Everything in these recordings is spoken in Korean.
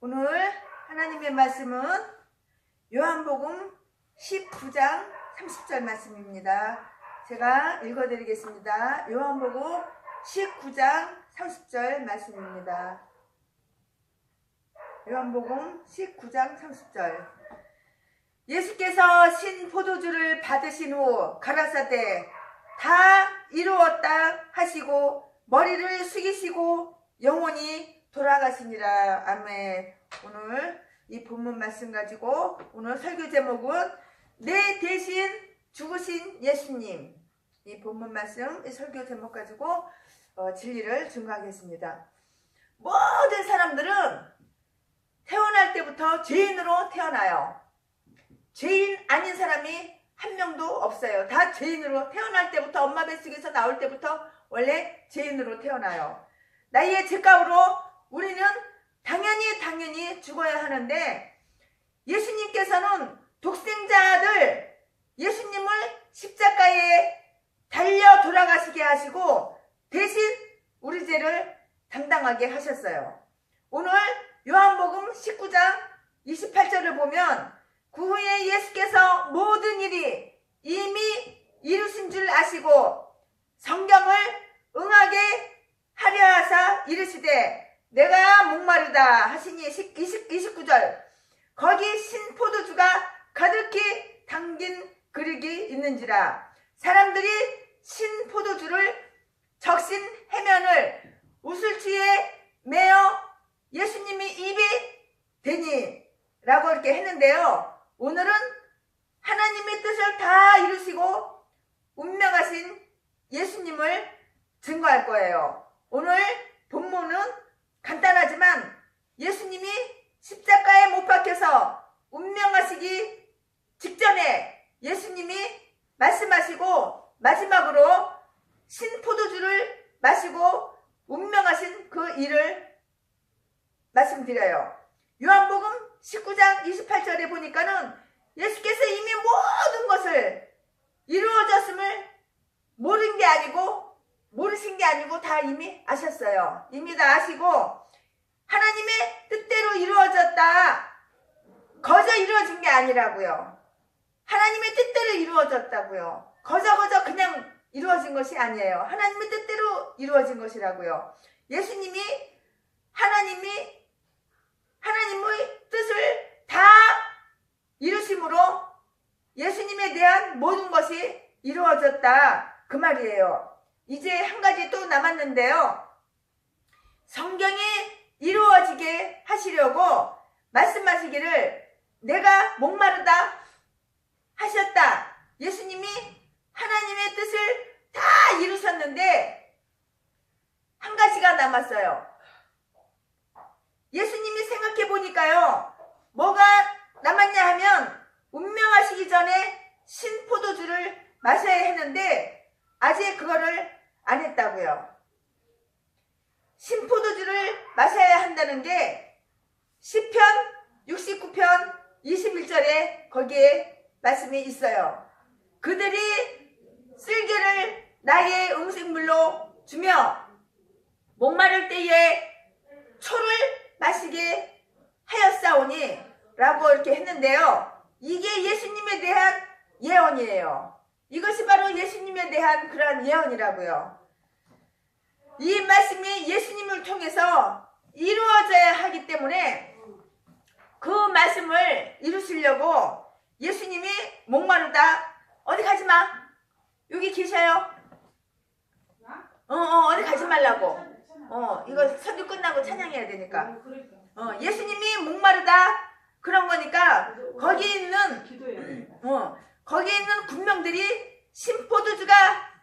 오늘 하나님의 말씀은 요한복음 19장 30절 말씀입니다. 제가 읽어드리겠습니다. 요한복음 19장 30절 말씀입니다. 요한복음 19장 30절. 예수께서 신 포도주를 받으신 후 가라사대 다 이루었다 하시고 머리를 숙이시고 영원히 돌아가시니라. 아멘. 오늘 이 본문 말씀 가지고 오늘 설교 제목은 내 대신 죽으신 예수님. 이 본문 말씀, 이 설교 제목 가지고 진리를 증거하겠습니다. 모든 사람들은 태어날 때부터 죄인으로 태어나요. 죄인 아닌 사람이 한 명도 없어요. 다 죄인으로 태어날 때부터 엄마 뱃속에서 나올 때부터 원래 죄인으로 태어나요. 나의 죄값으로 우리는 당연히 죽어야 하는데 예수님께서는 독생자들 예수님을 십자가에 달려 돌아가시게 하시고 대신 우리 죄를 담당하게 하셨어요. 오늘 요한복음 19장 28절을 보면 그 후에 예수께서 모든 일이 이미 이루신 줄 아시고 성경을 응하게 하려 하사 이르시되 내가 목마르다 하시니 29절 거기 신포도주가 가득히 담긴 그릇이 있는지라. 사람들이 신포도주를 적신 해면을 우슬추에 매어 예수님이 입이 되니 라고 이렇게 했는데요. 오늘은 하나님의 뜻을 다 이루시고 운명하신 예수님을 증거할 거예요. 오늘 본문은 간단하지만 예수님이 십자가에 못 박혀서 운명하시기 직전에 예수님이 말씀하시고 마지막으로 신포도주를 마시고 운명하신 그 일을 말씀드려요. 요한복음 19장 28절에 보니까는 예수께서 이미 모든 것을 이루어졌음을 모르신 게 아니고 다 이미 아셨어요. 이미 다 아시고 하나님의 뜻대로 이루어졌다. 거저 이루어진 게 아니라고요. 하나님의 뜻대로 이루어졌다고요. 거저 그냥 이루어진 것이 아니에요. 하나님의 뜻대로 이루어진 것이라고요. 예수님이 하나님의 뜻을 다 이루심으로 예수님에 대한 모든 것이 이루어졌다. 그 말이에요. 이제 한 가지 또 남았는데요. 성경이 이루어지게 하시려고 말씀하시기를 내가 목마르다 하셨다. 예수님이 하나님의 뜻을 다 이루셨는데 한 가지가 남았어요. 예수님이 생각해 보니까요. 뭐가 남았냐 하면 운명하시기 전에 신포도주를 마셔야 했는데 아직 그거를 안 했다고요. 신포도주를 마셔야 한다는 게 시편 69편 21절에 거기에 말씀이 있어요. 그들이 쓸개를 나의 음식물로 주며 목마를 때에 초를 마시게 하였사오니 라고 이렇게 했는데요. 이게 예수님에 대한 예언이에요. 이것이 바로 예수님에 대한 그러한 예언이라고요. 이 말씀이 예수님을 통해서 이루어져야 하기 때문에 그 말씀을 이루시려고 예수님이 목마르다. 어디 가지 마. 여기 계셔요. 어디 가지 말라고. 이거 설교 끝나고 찬양해야 되니까. 예수님이 목마르다. 그런 거니까 거기 있는 군명들이 신포도주가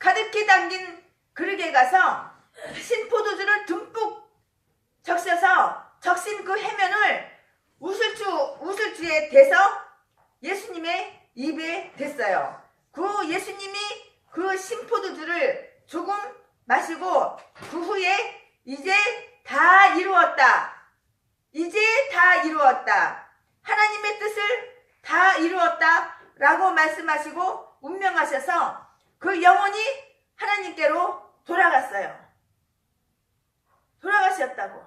가득히 담긴 그릇에 가서 신포도주를 듬뿍 적신 그 해면을 우슬주에 대서 예수님의 입에 댔어요. 그 예수님이 그 신포도주를 조금 마시고 그 후에 이제 다 이루었다. 하나님의 뜻을 다 이루었다 라고 말씀하시고 운명하셔서 그 영혼이 하나님께로 돌아갔어요. 돌아가셨다고.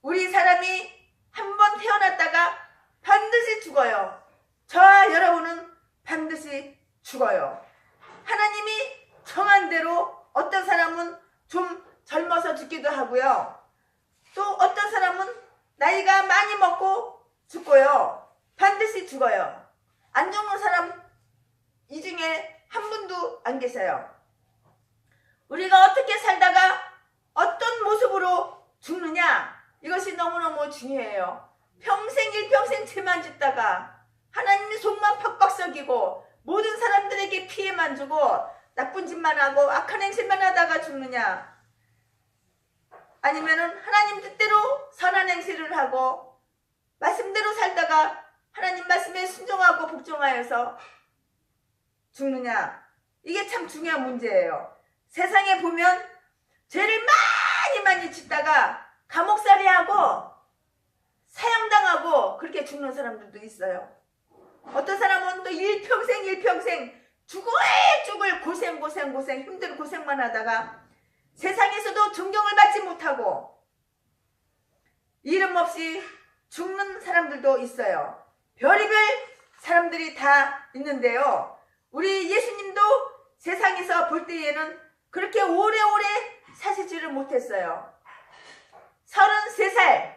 우리 사람이 한 번 태어났다가 반드시 죽어요. 저와 여러분은 반드시 죽어요. 하나님이 정한 대로 어떤 사람은 좀 젊어서 죽기도 하고요. 또 어떤 사람은 나이가 많이 먹고 죽고요. 반드시 죽어요. 안 죽는 사람 이 중에 한 분도 안 계셔요. 우리가 어떻게 살다가 어떤 모습으로 죽느냐, 이것이 너무너무 중요해요. 평생 일평생 죄만 짓다가 하나님의 속만 팍팍 썩이고 모든 사람들에게 피해만 주고 나쁜 짓만 하고 악한 행실만 하다가 죽느냐, 아니면은 하나님 뜻대로 선한 행실을 하고 말씀대로 살다가 하나님 말씀에 순종하고 복종하여서 죽느냐, 이게 참 중요한 문제예요. 세상에 보면 죄를 많이 짓다가 감옥살이하고 사형당하고 그렇게 죽는 사람들도 있어요. 어떤 사람은 또 일평생 죽을 고생 힘든 고생만 하다가 세상에서도 존경을 받지 못하고 이름 없이 죽는 사람들도 있어요. 별의별 사람들이 다 있는데요. 우리 예수님도 세상에서 볼 때에는 그렇게 오래오래 사시지를 못했어요. 33살,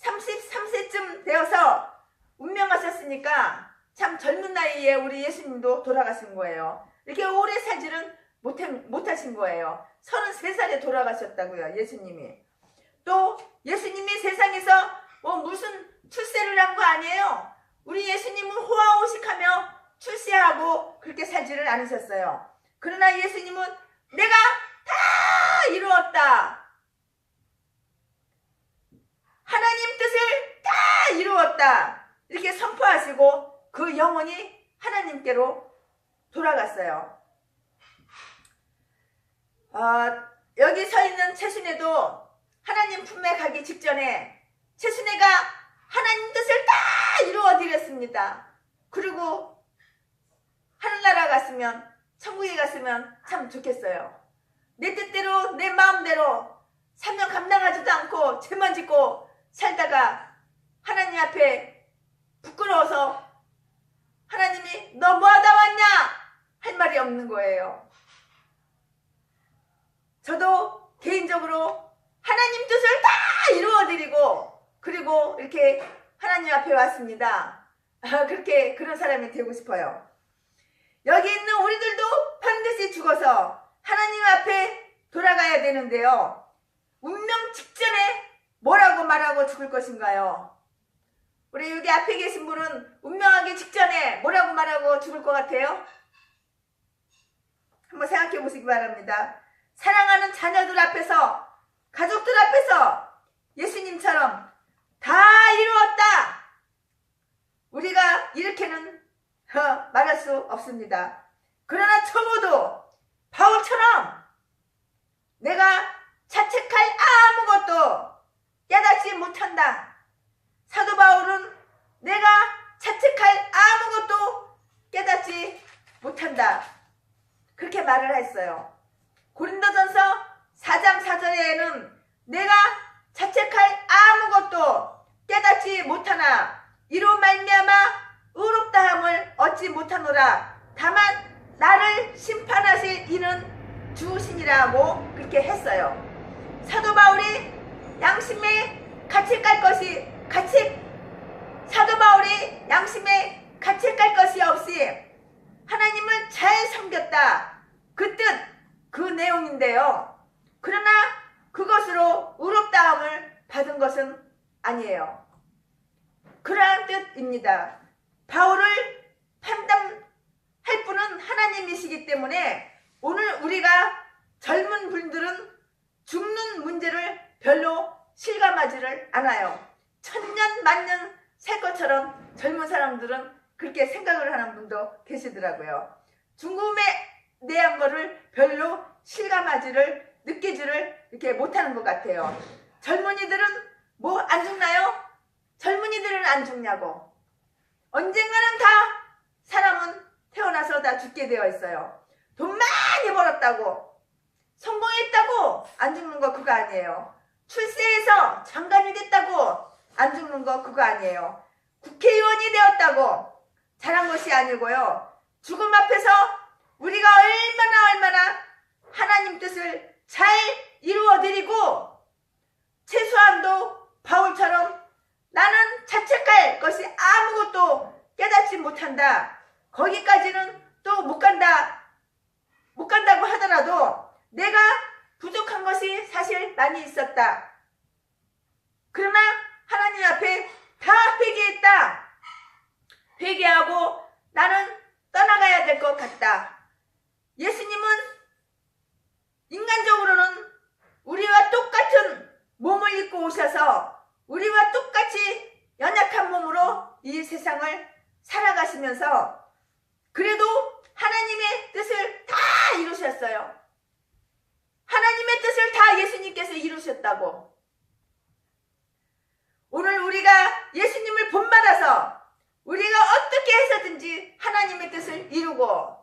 33세쯤 되어서 운명하셨으니까 참 젊은 나이에 우리 예수님도 돌아가신 거예요. 이렇게 오래 살지는 못하신 거예요. 33살에 돌아가셨다고요, 예수님이. 또 예수님이 세상에서 무슨 출세를 한 거 아니에요. 우리 예수님은 호화호식하며 출세하고 그렇게 살지를 않으셨어요. 그러나 예수님은 내가 다 이루었다, 하나님 뜻을 다 이루었다, 이렇게 선포하시고 그 영혼이 하나님께로 돌아갔어요. 여기 서 있는 최순애도 하나님 품에 가기 직전에 최순애가 하나님 뜻을 다 이루어 드렸습니다. 그리고 하늘나라 갔으면, 천국에 갔으면 참 좋겠어요. 내 뜻대로 내 마음대로 사명 감당하지도 않고 죄만 짓고 살다가 하나님 앞에 부끄러워서 하나님이 너 뭐하다 왔냐 할 말이 없는 거예요. 저도 개인적으로 하나님 뜻을 다 이루어드리고 그리고 이렇게 하나님 앞에 왔습니다. 그렇게 그런 사람이 되고 싶어요. 여기 있는 우리들도 반드시 죽어서 하나님 앞에 돌아가야 되는데요. 운명 직전에 뭐라고 말하고 죽을 것인가요? 우리 여기 앞에 계신 분은 운명하기 직전에 뭐라고 말하고 죽을 것 같아요? 한번 생각해 보시기 바랍니다. 사랑하는 자녀들 앞에서, 가족들 앞에서 예수님처럼 다 이루었다, 우리가 이렇게는 말할 수 없습니다. 그러나 적어도 바울처럼 내가 자책할 아무것도 깨닫지 못한다, 사도 바울은 내가 자책할 아무것도 깨닫지 못한다, 그렇게 말을 했어요. 고린도전서 4장 4절에는 내가 자책할 아무것도 깨닫지 못하나 이로 말미암아 의롭다함을 얻지 못하노라, 다만 나를 심판하실 이는 주신이라고 그렇게 했어요. 사도 바울이 양심에 가책할 것이 사도 바울이 양심에 가책할 것이 없이 하나님을 잘 섬겼다, 그 뜻, 그 내용인데요. 그러나 그것으로 의롭다함을 받은 것은 아니에요. 그러한 뜻입니다. 바울을 판단할 분은 하나님이시기 때문에 오늘 우리가 젊은 분들은 죽는 문제를 별로 실감하지를 않아요. 천년 만년 살 것처럼 젊은 사람들은 그렇게 생각을 하는 분도 계시더라고요. 죽음에 대한 거를 별로 실감하지를, 느끼지를 이렇게 못하는 것 같아요. 젊은이들은 뭐 안 죽나요? 젊은이들은 안 죽냐고. 언젠가는 다 사람은 태어나서 다 죽게 되어 있어요. 돈 많이 벌었다고, 성공했다고 안 죽는 거 그거 아니에요. 출세해서 장관이 됐다고 안 죽는 거 그거 아니에요. 국회의원이 되었다고 잘한 것이 아니고요. 죽음 앞에서 우리가 얼마나 하나님 뜻을 잘 이루어드리고 최소한도 바울처럼 나는 자책할 것이 아무것도 깨닫지 못한다. 거기까지는 또 못 간다고 하더라도 내가 부족한 것이 사실 많이 있었다. 그러나 하나님 앞에 다 회개했다. 회개하고 나는 떠나가야 될 것 같다. 예수님은 인간적으로는 우리와 똑같은 몸을 입고 오셔서 우리와 똑같이 연약한 몸으로 이 세상을 살아가시면서 그래도 하나님의 뜻을 다 이루셨어요. 하나님의 뜻을 다 예수님께서 이루셨다고. 오늘 우리가 예수님을 본받아서 우리가 어떻게 해서든지 하나님의 뜻을 이루고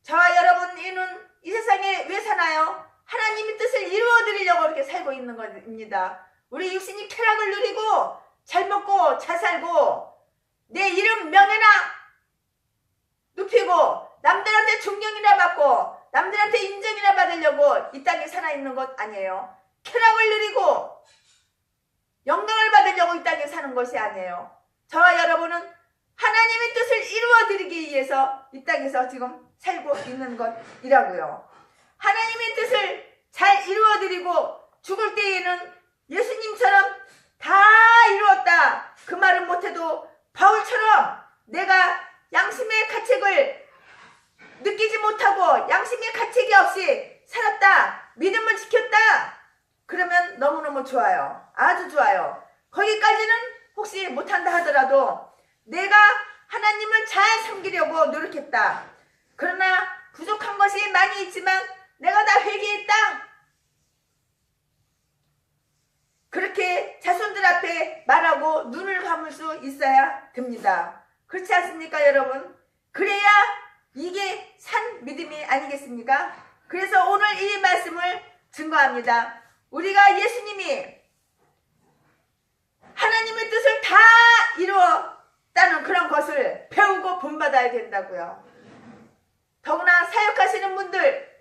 저와 여러분은 이 세상에 왜 사나요? 하나님의 뜻을 이루어드리려고 이렇게 살고 있는 겁니다. 우리 육신이 쾌락을 누리고 잘 먹고 잘 살고 내 이름 명예나 눕히고 남들한테 존경이나 받고 남들한테 인정이나 받으려고 이 땅에 살아있는 것 아니에요. 쾌락을 누리고 영광을 받으려고 이 땅에 사는 것이 아니에요. 저와 여러분은 하나님의 뜻을 이루어드리기 위해서 이 땅에서 지금 살고 있는 것이라고요. 하나님의 뜻을 잘 이루어드리고 죽을 때에는 예수님처럼 다 이루었다. 그 말은 못해도 바울처럼 내가 양심의 가책을 느끼지 못하고 양심의 가책이 없이 살았다. 믿음을 지켰다. 그러면 너무너무 좋아요. 아주 좋아요. 거기까지는 혹시 못한다 하더라도 내가 하나님을 잘 섬기려고 노력했다. 그러나 부족한 것이 많이 있지만 내가 다 회개했다. 그렇게 자손들 앞에 말하고 눈을 감을 수 있어야 됩니다. 그렇지 않습니까, 여러분? 그래야 이게 산 믿음이 아니겠습니까? 그래서 오늘 이 말씀을 증거합니다. 우리가 예수님이 하나님의 뜻을 다 이루었다는 그런 것을 배우고 본받아야 된다고요. 더구나 사역하시는 분들,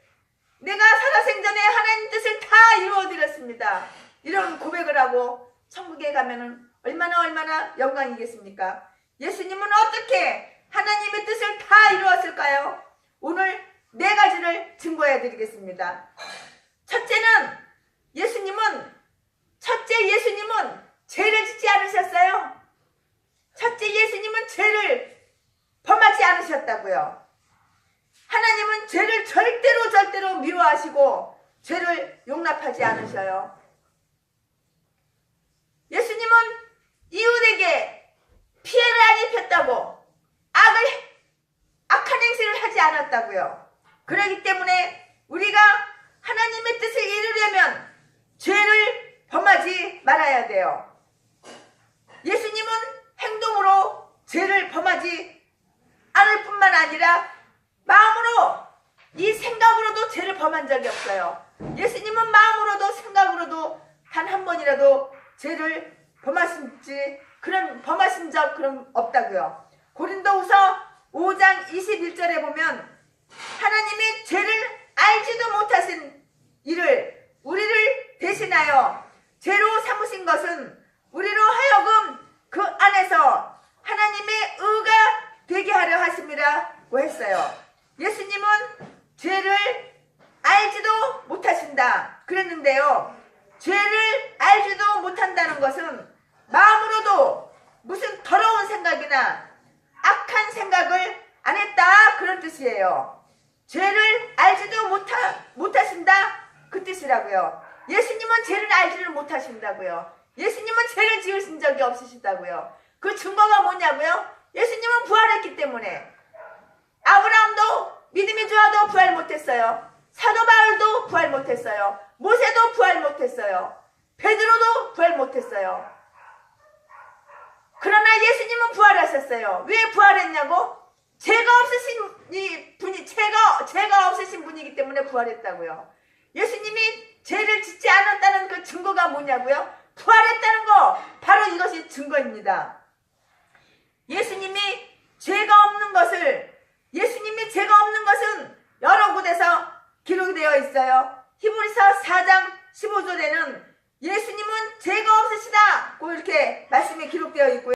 내가 살아생전에 하나님 뜻을 다 이루어드렸습니다. 이런 고백을 하고 천국에 가면은 얼마나 영광이겠습니까? 예수님은 어떻게 하나님의 뜻을 다 이루었을까요? 오늘 4가지를 증거해 드리겠습니다. 첫째는 예수님은 죄를 짓지 않으셨어요. 첫째, 예수님은 죄를 범하지 않으셨다고요. 하나님은 죄를 절대로 미워하시고 죄를 용납하지 않으셔요. 예수님은 이웃에게 피해를 안 입혔다고 악한 행실을 하지 않았다고요. 그렇기 때문에 우리가 하나님의 뜻을 이루려면 죄를 범하지 말아야 돼요. 예수님은 행동으로 죄를 범하지 않을 뿐만 아니라 마음으로, 이 생각으로도 죄를 범한 적이 없어요. 예수님은 마음으로도 생각으로도 단 한 번이라도 죄를 범하신 적 그런 없다고요. 고린도후서 5장 21절에 보면 하나님이 죄를 알지도 못하신 이를 우리를 대신하여 죄로 삼으신 것은 우리로 하여금 그 안에서 하나님의 의가 되게 하려 하심이라고 했어요. 예수님은 죄를 알지도 못하신다 그랬는데요. 죄를 알지도 못한다는 것은 마음으로도 무슨 더러운 생각이나 악한 생각을 안 했다 그런 뜻이에요. 죄를 알지도 못하신다 그 뜻이라고요. 예수님은 죄를 알지를 못하신다고요. 예수님은 죄를 지으신 적이 없으시다고요. 그 증거가 뭐냐고요? 예수님은 부활했기 때문에. 아브라함도 믿음이 좋아도 부활 못했어요. 사도 바울도 부활 못했어요. 모세도 부활 못했어요. 베드로도 부활 못했어요. 그러나 예수님은 부활하셨어요. 왜 부활했냐고? 죄가 없으신 분이기 때문에 부활했다고요. 예수님이 죄를 짓지 않았다는 그 증거가 뭐냐고요? 부활했다는 거, 증거입니다. 예수님이 죄가 없는 것은 여러 곳에서 기록이 되어 있어요. 히브리서 4장 15절에는 예수님은 죄가 없으시다 고 이렇게 말씀이 기록되어 있고요.